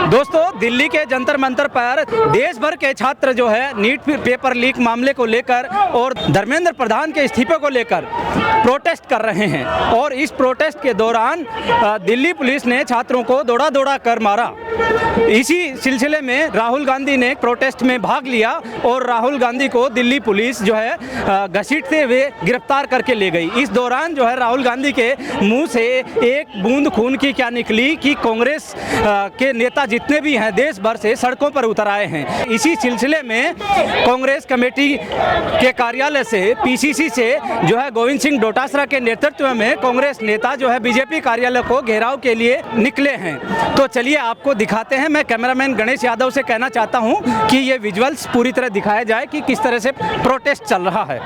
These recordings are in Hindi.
दोस्तों, दिल्ली के जंतर मंतर पर देश भर के छात्र जो है नीट पेपर लीक मामले को लेकर और धर्मेंद्र प्रधान के इस्तीफे को लेकर प्रोटेस्ट कर रहे हैं। और इस प्रोटेस्ट के दौरान दिल्ली पुलिस ने छात्रों को दौड़ा दौड़ा कर मारा। इसी सिलसिले में राहुल गांधी ने प्रोटेस्ट में भाग लिया और राहुल गांधी को दिल्ली पुलिस जो है घसीटते हुए गिरफ्तार करके ले गई। इस दौरान जो है राहुल गांधी के मुंह से एक बूंद खून की क्या निकली कि कांग्रेस के नेता जितने भी हैं देश भर से सड़कों पर उतर आए हैं। इसी सिलसिले में कांग्रेस कमेटी के कार्यालय से पीसीसी से जो है गोविंद सिंह डोटासरा के नेतृत्व में कांग्रेस नेता जो है बीजेपी कार्यालय को घेराव के लिए निकले हैं। तो चलिए आपको दिखाते हैं। मैं कैमरामैन गणेश यादव से कहना चाहता हूं कि ये विजुअल्स पूरी तरह दिखाया जाए कि किस तरह से प्रोटेस्ट चल रहा है।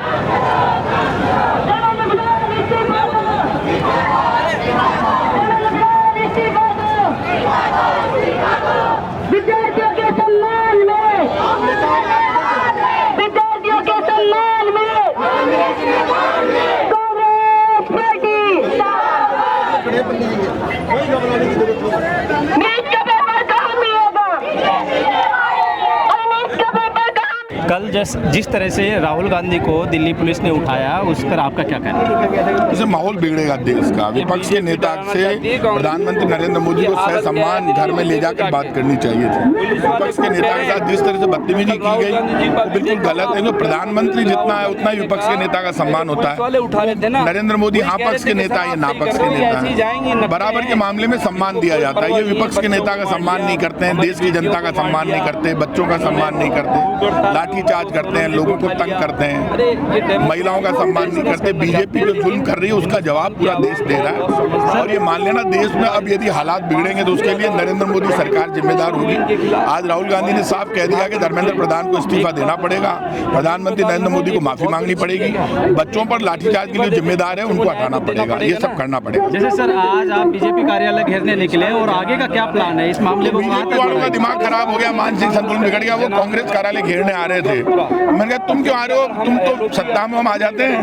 कल जिस तरह से राहुल गांधी को दिल्ली पुलिस ने उठाया उस पर आपका क्या कहना है? इससे माहौल बिगड़ेगा देश का। विपक्ष के नेता से प्रधानमंत्री नरेंद्र मोदी को सह सम्मान घर में ले जाकर बात करनी चाहिए थी। विपक्ष के नेता के साथ जिस तरह से बदतमीजी की गई वो बिल्कुल गलत है। प्रधानमंत्री जितना है उतना ही विपक्ष के नेता का सम्मान होता है। नरेंद्र मोदी हाँ पक्ष के नेता है, ना पक्ष के नेता है। बराबर के मामले में सम्मान दिया जाता है। ये विपक्ष के नेता का सम्मान नहीं करते हैं, देश की जनता का सम्मान नहीं करते, बच्चों का सम्मान नहीं करते, लाठीचार्ज करते हैं, लोगों को तंग करते हैं, महिलाओं का सम्मान नहीं करते। बीजेपी जो जुल्म कर रही है उसका जवाब पूरा देश दे रहा है। और ये मान लेना देश में अब यदि हालात बिगड़ेंगे तो उसके लिए नरेंद्र मोदी सरकार जिम्मेदार होगी। आज राहुल गांधी ने साफ कह दिया कि धर्मेंद्र प्रधान को इस्तीफा देना पड़ेगा, प्रधानमंत्री नरेंद्र मोदी को माफी मांगनी पड़ेगी, बच्चों पर लाठीचार्ज के लिए जिम्मेदार है उनको हटाना पड़ेगा, ये सब करना पड़ेगा। जैसे सर आज आप बीजेपी कार्यालय घेरने निकले और आगे का क्या प्लान है इस मामले को? बीजेपी वालों का दिमाग खराब हो गया, मानसिक संतुलन बिगड़ गया। वो कांग्रेस कार्यालय घेरने आ रहे थे। मैंने कहा तुम क्यों आ रहे हो? तुम तो सत्ता में हम आ जाते हैं,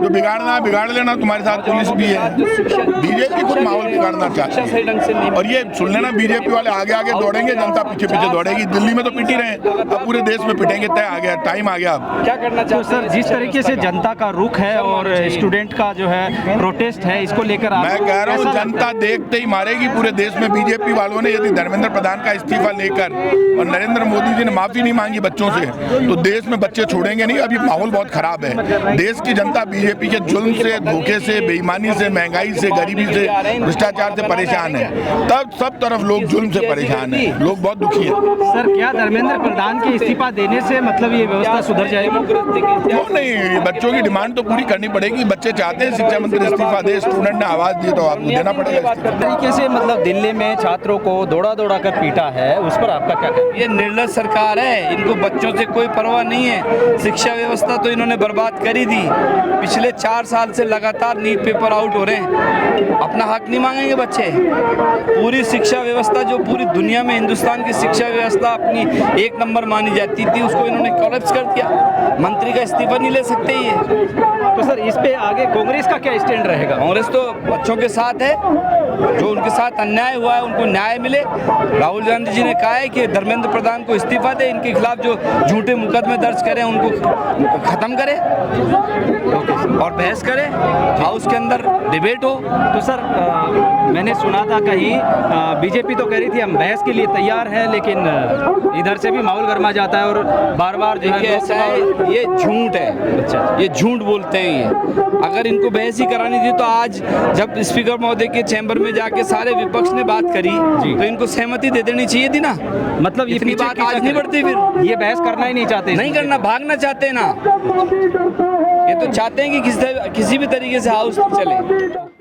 जो बिगाड़ना बिगाड़ लेना, तुम्हारे साथ पुलिस भी है। बीजेपी खुद माहौल बिगाड़ना चाहती है। और ये सुन लेना, बीजेपी वाले आगे आगे दौड़ेंगे, जनता पीछे पीछे दौड़ेगी। दिल्ली में तो पिट ही रहे, अब पूरे देश में पिटेंगे। तय आ गया, टाइम आ गया। अब क्या करना चाहिए? तो सर जिस तरीके से जनता का रुख है और स्टूडेंट का जो है प्रोटेस्ट है, इसको लेकर मैं कह रहा हूँ जनता देखते ही मारेगी पूरे देश में। बीजेपी वालों ने यदि धर्मेंद्र प्रधान का इस्तीफा लेकर और नरेंद्र मोदी जी ने माफी नहीं मांगी बच्चों से, तो देश में बच्चे छोड़ेंगे नहीं। अभी माहौल बहुत खराब है। देश की जनता बीजेपी के जुल्म से, धोखे से, बेईमानी से, महंगाई से, गरीबी से, भ्रष्टाचार से परेशान है। तब सब तरफ लोग जुल्म से परेशान है, लोग बहुत दुखी है। सर क्या धर्मेंद्र प्रधान के इस्तीफा देने से मतलब ये व्यवस्था सुधर जाएगी? क्यों नहीं, बच्चों की डिमांड तो पूरी करनी पड़ेगी। बच्चे चाहते हैं शिक्षा मंत्री इस्तीफा दे, स्टूडेंट ने आवाज दी तो आपको देना पड़ेगा। तरीके से मतलब दिल्ली में छात्रों को दौड़ा दौड़ा कर पीटा है, उस पर आपका क्या कहना? ये निर्लज सरकार है, इनको बच्चों से कोई परवाह नहीं है। शिक्षा व्यवस्था तो इन्होंने बर्बाद करी थी। पिछले 4 साल से लगातार नीट पेपर आउट हो रहे हैं, अपना हक नहीं मांगेंगे बच्चे। पूरी शिक्षा व्यवस्था जो पूरी दुनिया में हिंदुस्तान की शिक्षा व्यवस्था अपनी 1 नंबर मानी जाती थी, उसको इन्होंने कोलैप्स कर दिया। मंत्री का इस्तीफा नहीं ले सकते ये। तो सर इस पे आगे कांग्रेस का क्या स्टैंड रहेगा? कांग्रेस तो बच्चों के साथ है, जो उनके साथ अन्याय हुआ है उनको न्याय मिले। राहुल गांधी जी ने कहा है कि धर्मेंद्र प्रधान को इस्तीफा दे, इनके खिलाफ जो झूठे मुकदमे दर्ज करें उनको खत्म करे और बहस करे, हाउस के अंदर डिबेट हो। तो सर मैंने सुना था कहीं बीजेपी तो कह रही थी हम बहस के लिए तैयार हैं, लेकिन इधर से भी माहौल गर्मा जाता है और बार बार जो है ऐसा है, ये झूठ है। अच्छा, ये झूठ बोलते हैं ये। अगर इनको बहस ही करानी थी तो आज जब स्पीकर महोदय के चैम्बर में जाके सारे विपक्ष ने बात करी तो इनको सहमति दे देनी चाहिए थी ना। मतलब इतनी बात आज नहीं बढ़ती, फिर ये बहस करना ही नहीं चाहते, नहीं करना, भागना चाहते हैं ना। ये तो चाहते हैं कि किसी भी तरीके से हाउस चले।